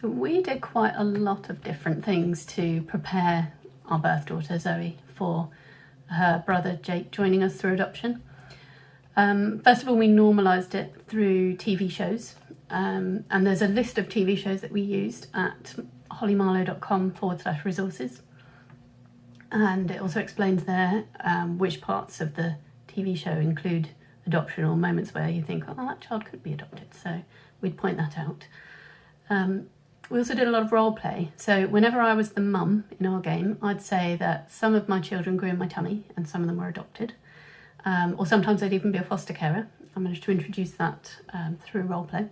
So we did quite a lot of different things to prepare our birth daughter Zoe for her brother Jake joining us through adoption. First of all, we normalised it through TV shows, and there's a list of TV shows that we used at hollymarlow.com/resources, and it also explains there which parts of the TV show include adoption or moments where you think, oh, that child could be adopted, so we'd point that out. We also did a lot of role play. So whenever I was the mum in our game, I'd say that some of my children grew in my tummy and some of them were adopted. Or sometimes I'd even be a foster carer. I managed to introduce that through role play.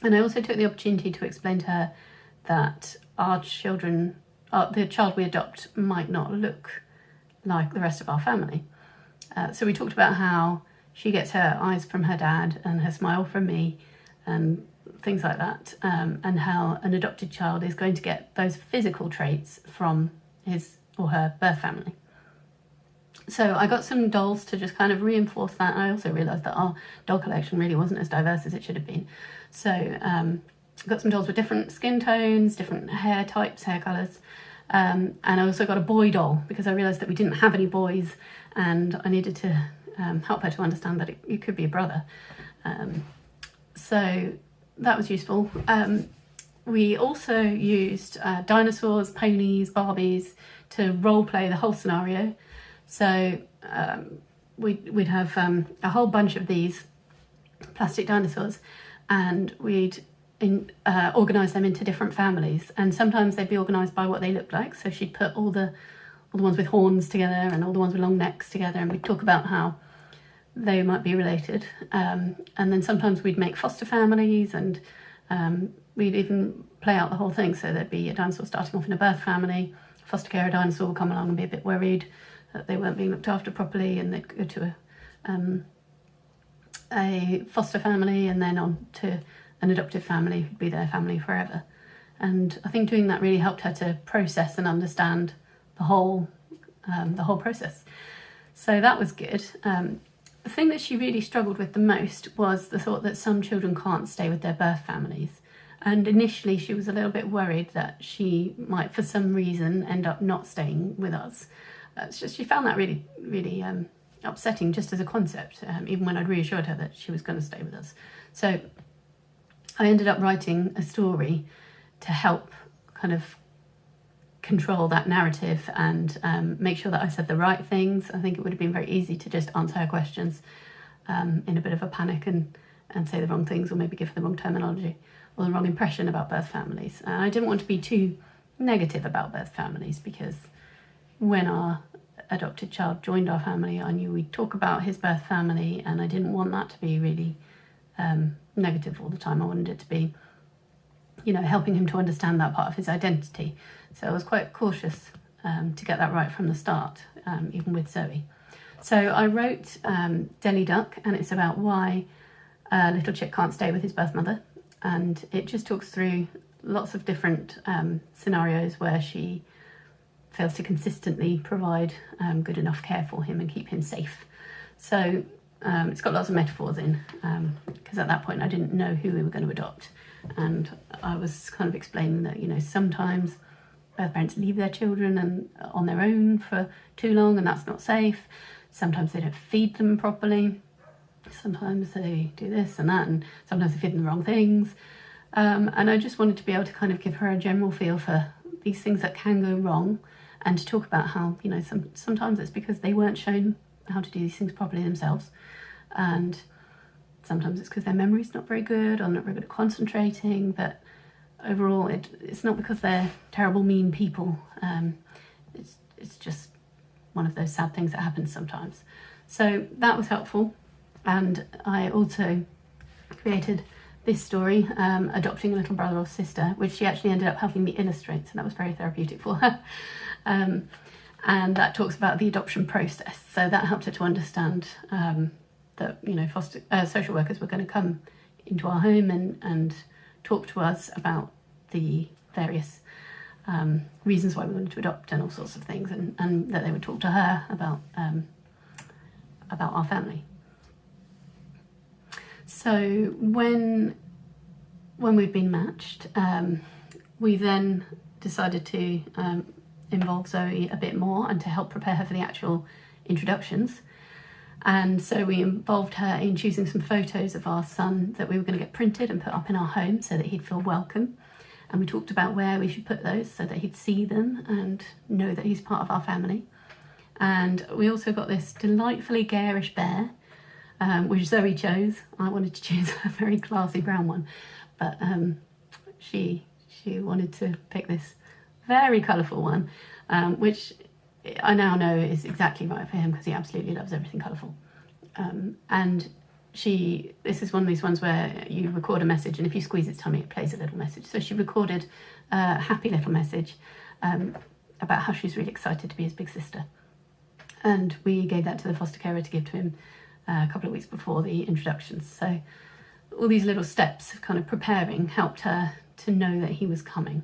And I also took the opportunity to explain to her that our children, the child we adopt might not look like the rest of our family. So we talked about how she gets her eyes from her dad and her smile from me and things like that, and how an adopted child is going to get those physical traits from his or her birth family. So I got some dolls to just kind of reinforce that. I also realised that our doll collection really wasn't as diverse as it should have been. So I got some dolls with different skin tones, different hair types, hair colours, and I also got a boy doll because I realised that we didn't have any boys and I needed to help her to understand that it could be a brother. So that was useful. We also used dinosaurs, ponies, Barbies to role play the whole scenario. So we'd have a whole bunch of these plastic dinosaurs, and we'd organise them into different families. And sometimes they'd be organised by what they looked like. So she'd put all the ones with horns together and all the ones with long necks together, and we'd talk about how they might be related. And then sometimes we'd make foster families, and we'd even play out the whole thing. So there'd be a dinosaur starting off in a birth family, foster care dinosaur would come along and be a bit worried that they weren't being looked after properly, and they'd go to a foster family and then on to an adoptive family who'd be their family forever. And I think doing that really helped her to process and understand the whole process. So that was good. The thing that she really struggled with the most was the thought that some children can't stay with their birth families. And initially she was a little bit worried that she might, for some reason, end up not staying with us. It's just, she found that really, really upsetting just as a concept, even when I'd reassured her that she was going to stay with us. So I ended up writing a story to help kind of control that narrative and make sure that I said the right things. I think it would have been very easy to just answer her questions in a bit of a panic and say the wrong things, or maybe give her the wrong terminology or the wrong impression about birth families. And I didn't want to be too negative about birth families, because when our adopted child joined our family, I knew we'd talk about his birth family, and I didn't want that to be really negative all the time. I wanted it to be, you know, helping him to understand that part of his identity. So I was quite cautious to get that right from the start, even with Zoe. So I wrote Deli Duck, and it's about why little chick can't stay with his birth mother. And it just talks through lots of different scenarios where she fails to consistently provide good enough care for him and keep him safe. So it's got lots of metaphors in, because at that point I didn't know who we were going to adopt. And I was kind of explaining that, you know, sometimes birth parents leave their children and on their own for too long, and that's not safe. Sometimes they don't feed them properly. Sometimes they do this and that, and sometimes they feed them the wrong things. And I just wanted to be able to kind of give her a general feel for these things that can go wrong, and to talk about how, you know, sometimes it's because they weren't shown how to do these things properly themselves, and sometimes it's because their memory's not very good or not very good at concentrating, but overall it's not because they're terrible, mean people. It's just one of those sad things that happens sometimes. So that was helpful. And I also created this story, adopting a little brother or sister, which she actually ended up helping me illustrate, so that was very therapeutic for her. And that talks about the adoption process, so that helped her to understand that, you know, social workers were going to come into our home and talk to us about the various reasons why we wanted to adopt and all sorts of things, and that they would talk to her about our family. So when when we've been matched, we then decided to involve Zoe a bit more and to help prepare her for the actual introductions. And so we involved her in choosing some photos of our son that we were going to get printed and put up in our home so that he'd feel welcome. And we talked about where we should put those so that he'd see them and know that he's part of our family. And we also got this delightfully garish bear, which Zoe chose. I wanted to choose a very classy brown one, but she wanted to pick this very colourful one, which I now know is exactly right for him because he absolutely loves everything colourful. And this is one of these ones where you record a message and if you squeeze its tummy it plays a little message. So she recorded a happy little message about how she's really excited to be his big sister. And we gave that to the foster carer to give to him a couple of weeks before the introductions. So all these little steps of kind of preparing helped her to know that he was coming.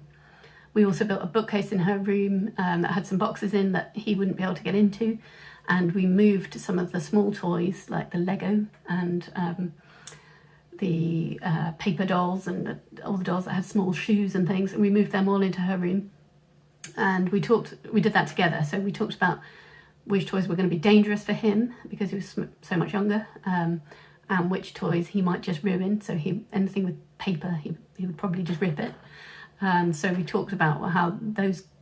We also built a bookcase in her room that had some boxes in that he wouldn't be able to get into. And we moved some of the small toys like the Lego and the paper dolls and all the dolls that had small shoes and things. And we moved them all into her room. And we did that together. So we talked about which toys were going to be dangerous for him because he was so much younger, and which toys he might just ruin. So anything with paper, he would probably just rip it. And so we talked about how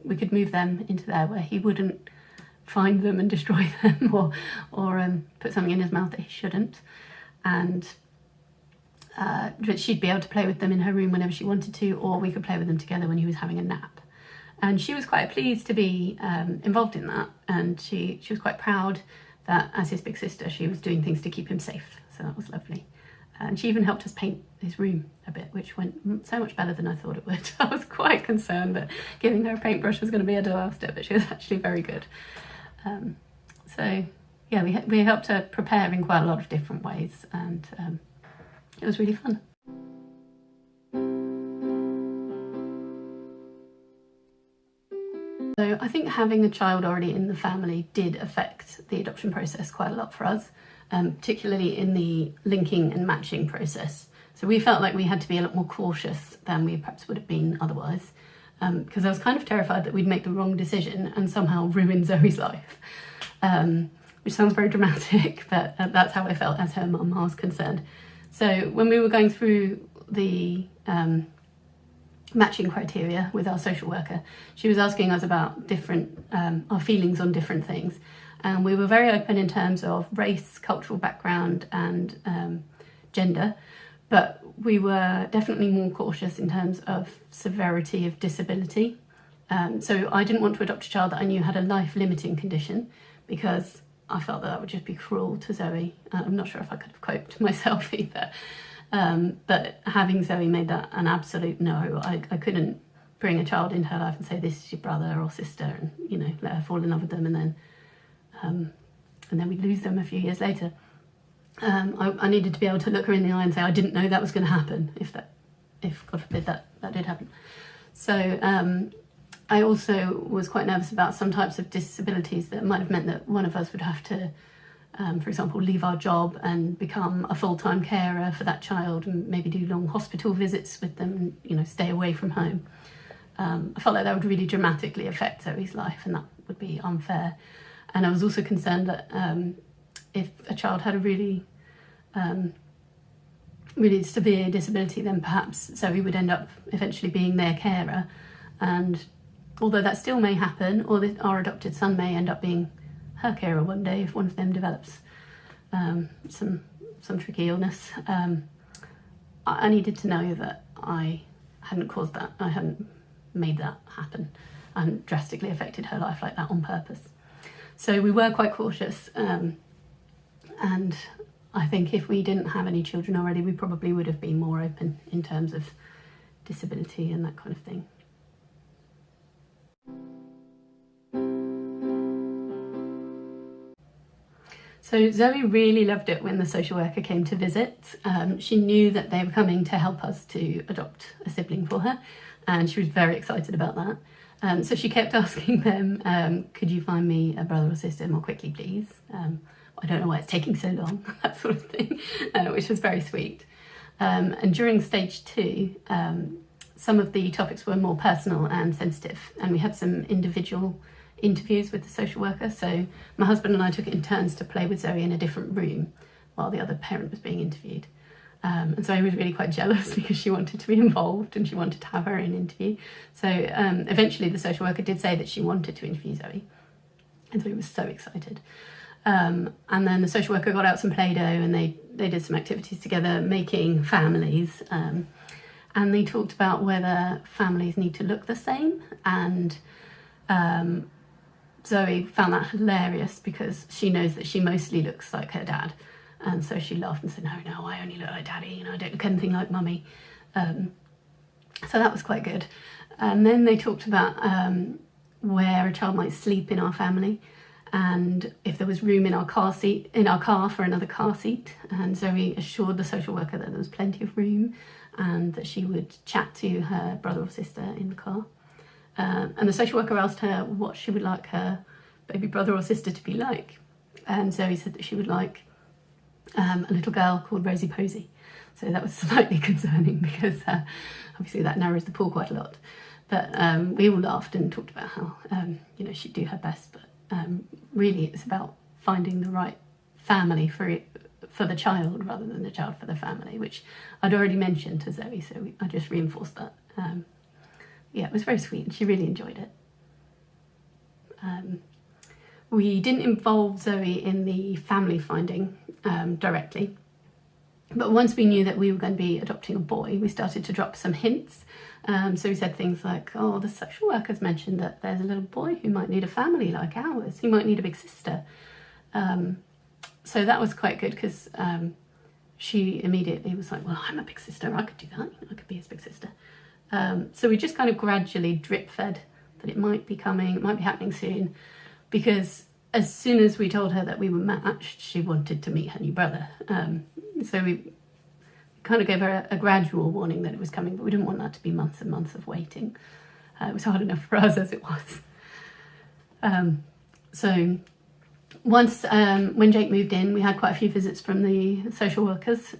we could move them into there where he wouldn't find them and destroy them or put something in his mouth that he shouldn't. And but she'd be able to play with them in her room whenever she wanted to, or we could play with them together when he was having a nap. And she was quite pleased to be involved in that, and she was quite proud that as his big sister she was doing things to keep him safe, so that was lovely. And she even helped us paint his room a bit, which went so much better than I thought it would. I was quite concerned that giving her a paintbrush was going to be a disaster, but she was actually very good. So yeah, we helped her prepare in quite a lot of different ways, and it was really fun. So I think having a child already in the family did affect the adoption process quite a lot for us, particularly in the linking and matching process. So we felt like we had to be a lot more cautious than we perhaps would have been otherwise, because I was kind of terrified that we'd make the wrong decision and somehow ruin Zoe's life, which sounds very dramatic, but that's how I felt as her mum. I was concerned. So when we were going through the matching criteria with our social worker, she was asking us about our feelings on different things, and we were very open in terms of race, cultural background and gender, but we were definitely more cautious in terms of severity of disability. So I didn't want to adopt a child that I knew had a life-limiting condition because I felt that would just be cruel to Zoe. I'm not sure if I could have coped myself either. But having Zoe made that an absolute no. I couldn't bring a child into her life and say, this is your brother or sister, and let her fall in love with them, and then we'd lose them a few years later. I needed to be able to look her in the eye and say I didn't know that was going to happen, if God forbid that did happen. So I also was quite nervous about some types of disabilities that might have meant that one of us would have to, for example, leave our job and become a full-time carer for that child and maybe do long hospital visits with them and, stay away from home. I felt like that would really dramatically affect Zoe's life, and that would be unfair. And I was also concerned that if a child had a really severe disability, then perhaps Zoe would end up eventually being their carer. And although that still may happen, or that our adopted son may end up being her carer one day if one of them develops some tricky illness, I needed to know that I hadn't caused that, I hadn't made that happen, I hadn't drastically affected her life like that on purpose. So we were quite cautious, and I think if we didn't have any children already, we probably would have been more open in terms of disability and that kind of thing. So Zoe really loved it when the social worker came to visit. She knew that they were coming to help us to adopt a sibling for her, and she was very excited about that. So she kept asking them, could you find me a brother or sister more quickly, please? I don't know why it's taking so long, that sort of thing, which was very sweet. And during stage 2, some of the topics were more personal and sensitive, and we had some individual interviews with the social worker. So my husband and I took it in turns to play with Zoe in a different room while the other parent was being interviewed. And Zoe was really quite jealous because she wanted to be involved and she wanted to have her own interview. So eventually the social worker did say that she wanted to interview Zoe, and Zoe was so excited. And then the social worker got out some Play-Doh and they did some activities together, making families. And they talked about whether families need to look the same. And Zoe found that hilarious because she knows that she mostly looks like her dad. And so she laughed and said, no, I only look like daddy, I don't look anything like mummy. So that was quite good. And then they talked about where a child might sleep in our family, and if there was room in our car for another car seat. And Zoe assured the social worker that there was plenty of room and that she would chat to her brother or sister in the car. And the social worker asked her what she would like her baby brother or sister to be like. And Zoe said that she would like a little girl called Rosie Posey. So that was slightly concerning because obviously that narrows the pool quite a lot. But we all laughed and talked about how she'd do her best, but really it's about finding the right family for the child rather than the child for the family, which I'd already mentioned to Zoe, so I just reinforced that. It was very sweet and she really enjoyed it. We didn't involve Zoe in the family finding directly, but once we knew that we were going to be adopting a boy, we started to drop some hints. So we said things like, the social workers mentioned that there's a little boy who might need a family like ours. He might need a big sister. So that was quite good because she immediately was like, well, I'm a big sister. I could do that. I could be his big sister. So we just kind of gradually drip fed that it might be coming, it might be happening soon, because as soon as we told her that we were matched, she wanted to meet her new brother. So we kind of gave her a gradual warning that it was coming, but we didn't want that to be months and months of waiting. It was hard enough for us as it was. So once, when Jake moved in, we had quite a few visits from the social workers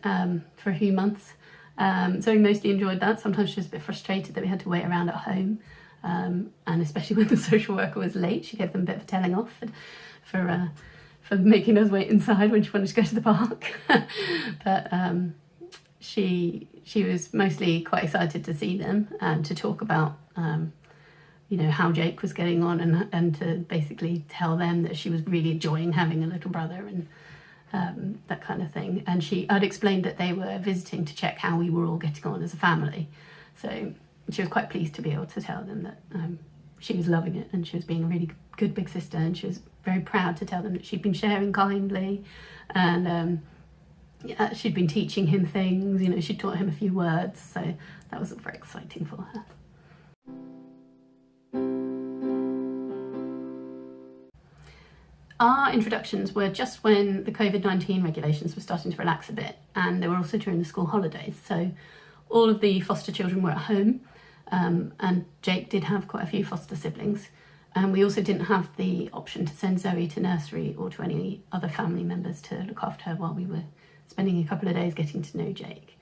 for a few months. So we mostly enjoyed that. Sometimes she was a bit frustrated that we had to wait around at home. And especially when the social worker was late, she gave them a bit of a telling off for making us wait inside when she wanted to go to the park. But she was mostly quite excited to see them and to talk about how Jake was getting on and to basically tell them that she was really enjoying having a little brother and that kind of thing. And I'd explained that they were visiting to check how we were all getting on as a family. So she was quite pleased to be able to tell them that she was loving it and she was being a really good big sister, and she was very proud to tell them that she'd been sharing kindly and she'd been teaching him things, she'd taught him a few words, so that was all very exciting for her. Our introductions were just when the COVID-19 regulations were starting to relax a bit, and they were also during the school holidays, so all of the foster children were at home. And Jake did have quite a few foster siblings, and we also didn't have the option to send Zoe to nursery or to any other family members to look after her while we were spending a couple of days getting to know Jake.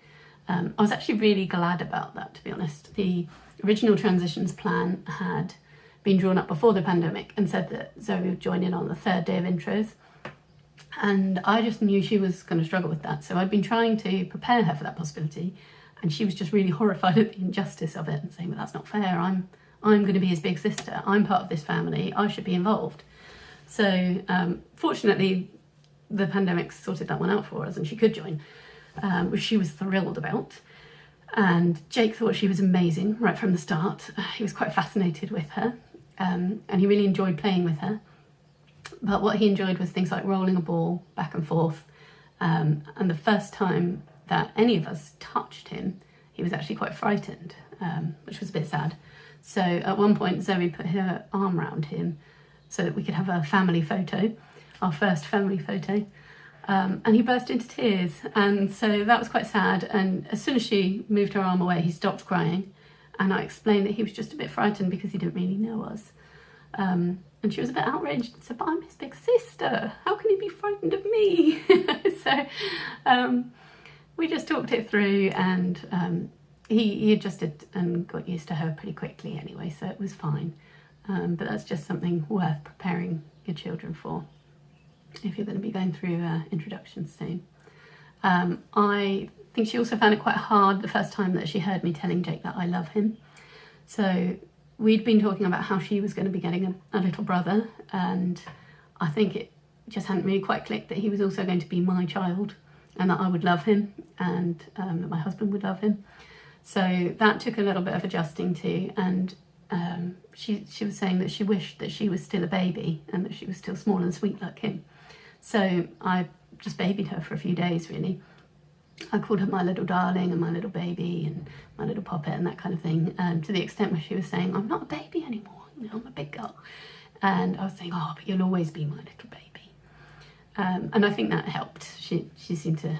I was actually really glad about that, to be honest. The original transitions plan had been drawn up before the pandemic and said that Zoe would join in on the 3rd day of intros, and I just knew she was going to struggle with that, so I'd been trying to prepare her for that possibility. And she was just really horrified at the injustice of it and saying, well, that's not fair. I'm going to be his big sister. I'm part of this family. I should be involved. So fortunately, the pandemic sorted that one out for us and she could join, which she was thrilled about. And Jake thought she was amazing right from the start. He was quite fascinated with her and he really enjoyed playing with her. But what he enjoyed was things like rolling a ball back and forth. And the first time that any of us touched him, he was actually quite frightened, which was a bit sad. So at one point, Zoe put her arm around him so that we could have a family photo, our first family photo, and he burst into tears. And so that was quite sad. And as soon as she moved her arm away, he stopped crying. And I explained that he was just a bit frightened because he didn't really know us. And she was a bit outraged and said, but I'm his big sister. How can he be frightened of me? So we just talked it through, and he adjusted and got used to her pretty quickly anyway, so it was fine. But that's just something worth preparing your children for if you're going to be going through introductions soon. I think she also found it quite hard the first time that she heard me telling Jake that I love him. So we'd been talking about how she was going to be getting a little brother, and I think it just hadn't really quite clicked that he was also going to be my child, and that I would love him, and that my husband would love him. So that took a little bit of adjusting to, and she was saying that she wished that she was still a baby and that she was still small and sweet like him. So I just babied her for a few days, really. I called her my little darling and my little baby and my little poppet and that kind of thing, to the extent where she was saying, I'm not a baby anymore, you know, I'm a big girl. And I was saying, oh, but you'll always be my little baby. And I think that helped. She seemed to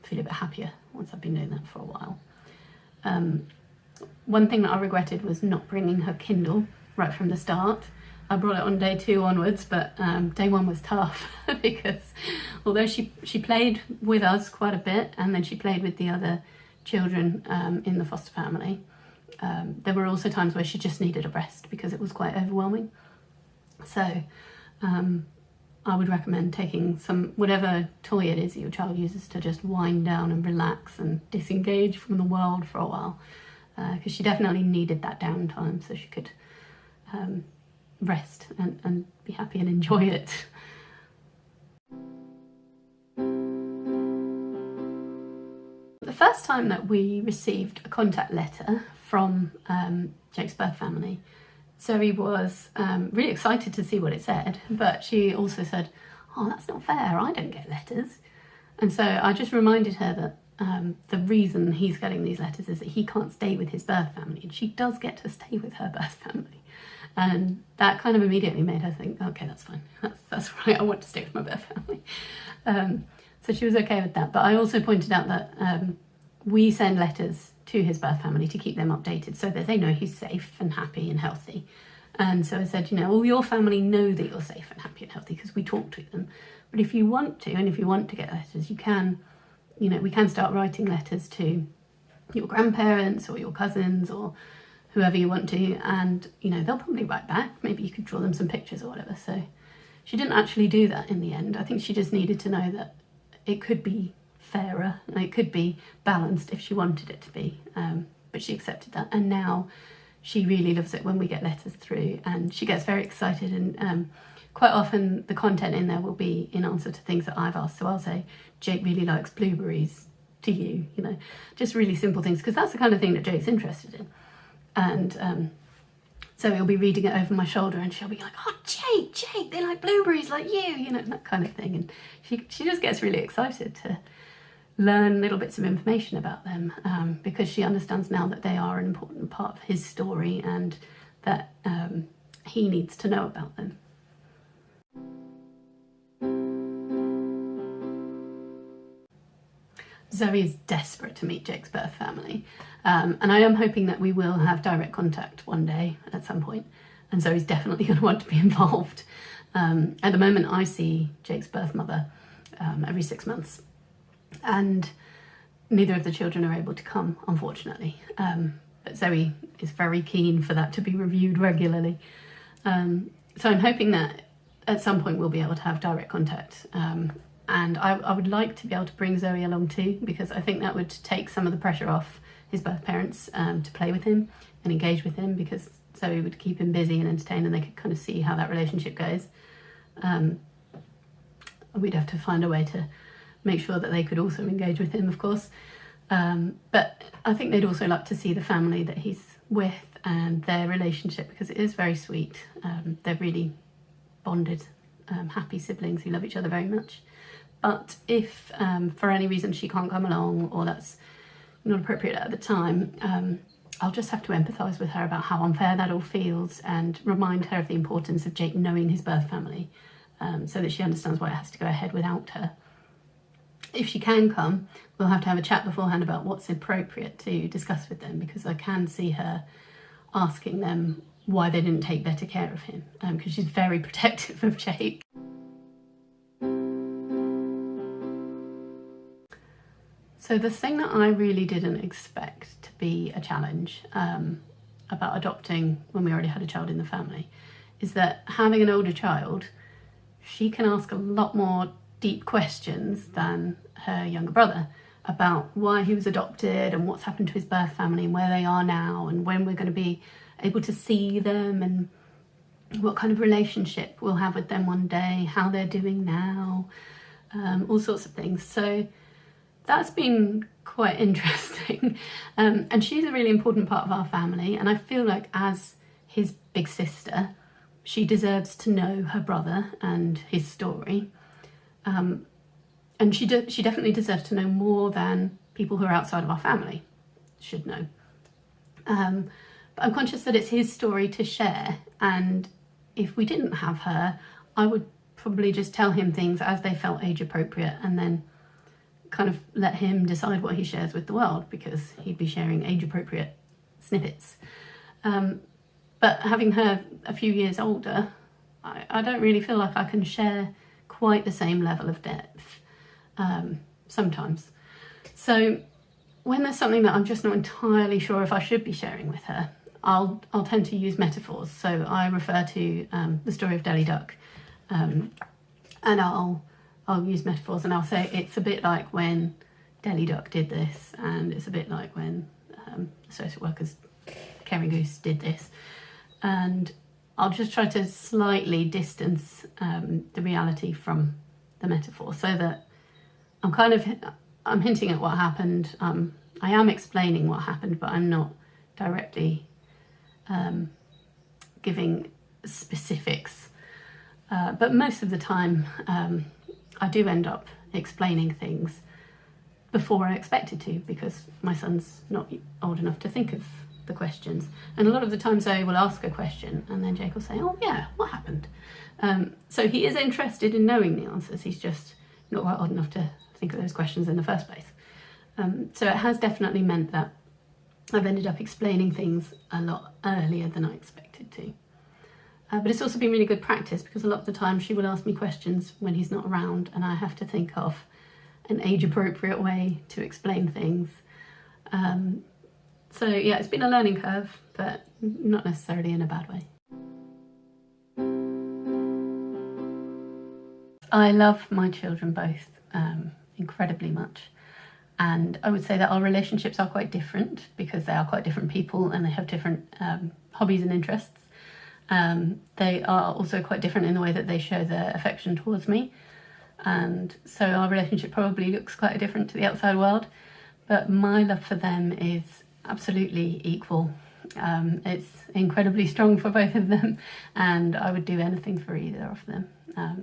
feel a bit happier once I've been doing that for a while. One thing that I regretted was not bringing her Kindle right from the start. I brought it on day 2 onwards, but day 1 was tough because although she played with us quite a bit, and then she played with the other children in the foster family, there were also times where she just needed a rest because it was quite overwhelming. So I would recommend taking whatever toy it is that your child uses to just wind down and relax and disengage from the world for a while, because she definitely needed that downtime so she could rest and be happy and enjoy it. The first time that we received a contact letter from Jake's birth family, Zoe was really excited to see what it said, but she also said, oh, that's not fair, I don't get letters. And so I just reminded her that the reason he's getting these letters is that he can't stay with his birth family, and she does get to stay with her birth family. And that kind of immediately made her think, okay, that's fine, that's right, I want to stay with my birth family. So she was okay with that. But I also pointed out that we send letters to his birth family to keep them updated so that they know he's safe and happy and healthy. And so I said, you know, all your family know that you're safe and happy and healthy because we talk to them. But if you want to, and if you want to get letters, you can, you know, we can start writing letters to your grandparents or your cousins or whoever you want to, and, you know, they'll probably write back. Maybe you could draw them some pictures or whatever. So she didn't actually do that in the end. I think she just needed to know that it could be fairer and it could be balanced if she wanted it to be. But she accepted that, and now she really loves it when we get letters through, and she gets very excited, and quite often the content in there will be in answer to things that I've asked. So I'll say, Jake really likes blueberries, do you? You know, just really simple things, because that's the kind of thing that Jake's interested in. And so he'll be reading it over my shoulder and she'll be like, oh, Jake, they like blueberries like you know, that kind of thing. And she just gets really excited to learn little bits of information about them, because she understands now that they are an important part of his story and that he needs to know about them. Zoe is desperate to meet Jake's birth family, and I am hoping that we will have direct contact one day at some point, and Zoe's definitely going to want to be involved. At the moment I see Jake's birth mother every 6 months, and neither of the children are able to come, unfortunately, but Zoe is very keen for that to be reviewed regularly. So I'm hoping that at some point we'll be able to have direct contact, and I would like to be able to bring Zoe along too, because I think that would take some of the pressure off his birth parents to play with him and engage with him, because Zoe would keep him busy and entertained and they could kind of see how that relationship goes. We'd have to find a way to make sure that they could also engage with him, of course. But I think they'd also like to see the family that he's with and their relationship, because it is very sweet. They're really bonded, happy siblings who love each other very much. But if for any reason she can't come along, or that's not appropriate at the time, I'll just have to empathise with her about how unfair that all feels and remind her of the importance of Jake knowing his birth family, so that she understands why it has to go ahead without her. If she can come, we'll have to have a chat beforehand about what's appropriate to discuss with them, because I can see her asking them why they didn't take better care of him, because she's very protective of Jake. So the thing that I really didn't expect to be a challenge about adopting when we already had a child in the family is that having an older child, she can ask a lot more deep questions than her younger brother about why he was adopted and what's happened to his birth family and where they are now and when we're going to be able to see them and what kind of relationship we'll have with them one day, how they're doing now, all sorts of things. So that's been quite interesting. And she's a really important part of our family, and I feel like as his big sister, she deserves to know her brother and his story. And she definitely deserves to know more than people who are outside of our family should know. But I'm conscious that it's his story to share, and if we didn't have her, I would probably just tell him things as they felt age appropriate and then kind of let him decide what he shares with the world, because he'd be sharing age appropriate snippets. But having her a few years older, I don't really feel like I can share quite the same level of depth sometimes. So when there's something that I'm just not entirely sure if I should be sharing with her, I'll tend to use metaphors. So I refer to the story of Delly Duck, and I'll use metaphors and I'll say it's a bit like when Delly Duck did this, and it's a bit like when social workers Kerry Goose did this, and I'll just try to slightly distance the reality from the metaphor so that I'm hinting at what happened. I am explaining what happened, but I'm not directly giving specifics. But most of the time, I do end up explaining things before I expected to, because my son's not old enough to think of the questions. And a lot of the time Zoe will ask a question and then Jake will say, oh yeah, what happened? So he is interested in knowing the answers, he's just not quite old enough to think of those questions in the first place. So it has definitely meant that I've ended up explaining things a lot earlier than I expected to. But it's also been really good practice, because a lot of the time she will ask me questions when he's not around and I have to think of an age-appropriate way to explain things. So yeah, it's been a learning curve, but not necessarily in a bad way. I love my children both incredibly much. And I would say that our relationships are quite different because they are quite different people and they have different hobbies and interests. They are also quite different in the way that they show their affection towards me. And so our relationship probably looks quite different to the outside world. But my love for them is absolutely equal. It's incredibly strong for both of them, and I would do anything for either of them.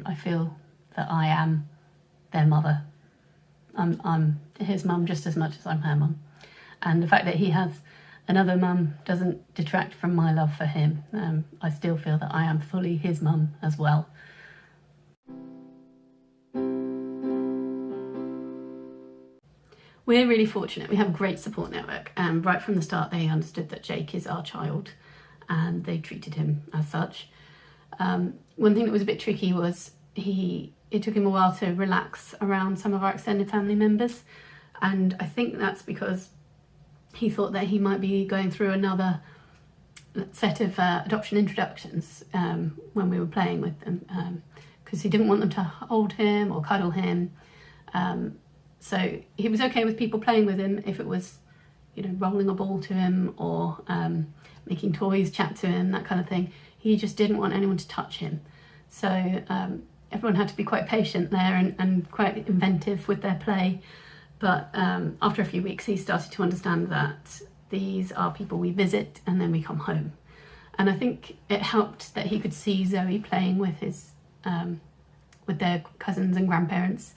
I feel that I am their mother. I'm his mum just as much as I'm her mum. And the fact that he has another mum doesn't detract from my love for him. I still feel that I am fully his mum as well. We're really fortunate. We have a great support network. Right from the start, they understood that Jake is our child and they treated him as such. One thing that was a bit tricky was it took him a while to relax around some of our extended family members. And I think that's because he thought that he might be going through another set of adoption introductions when we were playing with them, because he didn't want them to hold him or cuddle him. So he was okay with people playing with him if it was, rolling a ball to him or making toys chat to him, that kind of thing. He just didn't want anyone to touch him. So everyone had to be quite patient there and quite inventive with their play. But after a few weeks, he started to understand that these are people we visit and then we come home. And I think it helped that he could see Zoe playing with with their cousins and grandparents.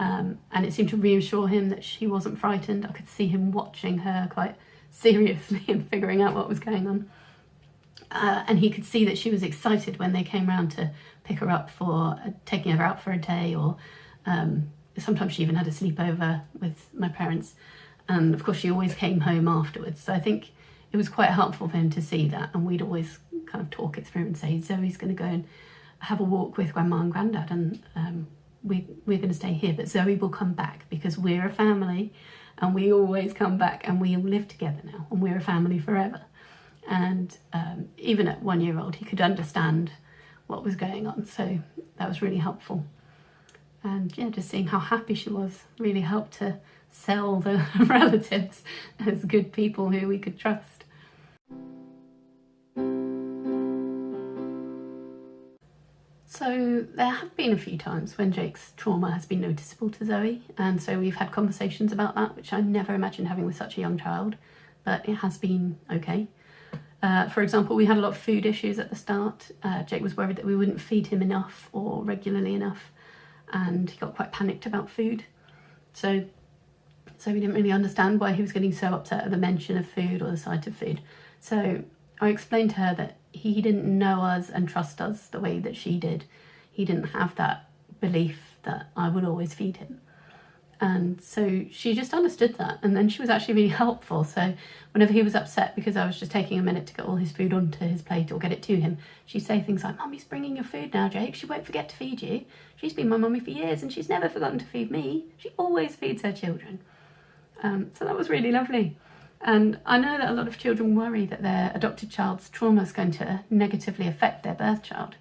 And it seemed to reassure him that she wasn't frightened. I could see him watching her quite seriously and figuring out what was going on. And he could see that she was excited when they came round to pick her up for taking her out for a day, or sometimes she even had a sleepover with my parents. And of course she always came home afterwards. So I think it was quite helpful for him to see that. And we'd always kind of talk it through and say, Zoe's going to go and have a walk with Grandma and Grandad, and we're going to stay here, but Zoe will come back because we're a family and we always come back, and we all live together now, and we're a family forever. And even at 1 year old, he could understand what was going on, so that was really helpful. And yeah, just seeing how happy she was really helped to sell the relatives as good people who we could trust. So there have been a few times when Jake's trauma has been noticeable to Zoe, and so we've had conversations about that, which I never imagined having with such a young child, but it has been okay. For example, we had a lot of food issues at the start. Jake was worried that we wouldn't feed him enough or regularly enough, and he got quite panicked about food. So we didn't really understand why he was getting so upset at the mention of food or the sight of food. So I explained to her that he didn't know us and trust us the way that she did. He didn't have that belief that I would always feed him. And so she just understood that, and then she was actually really helpful. So whenever he was upset because I was just taking a minute to get all his food onto his plate or get it to him, she'd say things like, "Mummy's bringing your food now, Jake. She won't forget to feed you. She's been my mummy for years and she's never forgotten to feed me. She always feeds her children." So that was really lovely. And I know that a lot of children worry that their adopted child's trauma is going to negatively affect their birth child.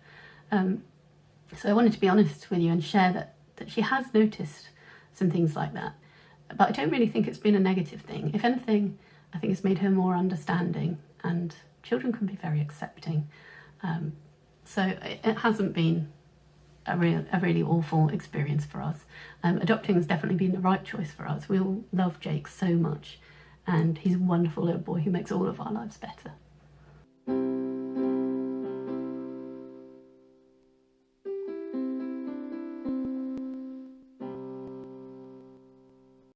So I wanted to be honest with you and share that she has noticed some things like that. But I don't really think it's been a negative thing. If anything, I think it's made her more understanding, and children can be very accepting. So it hasn't been a really awful experience for us. Adopting has definitely been the right choice for us. We all love Jake so much, and he's a wonderful little boy who makes all of our lives better.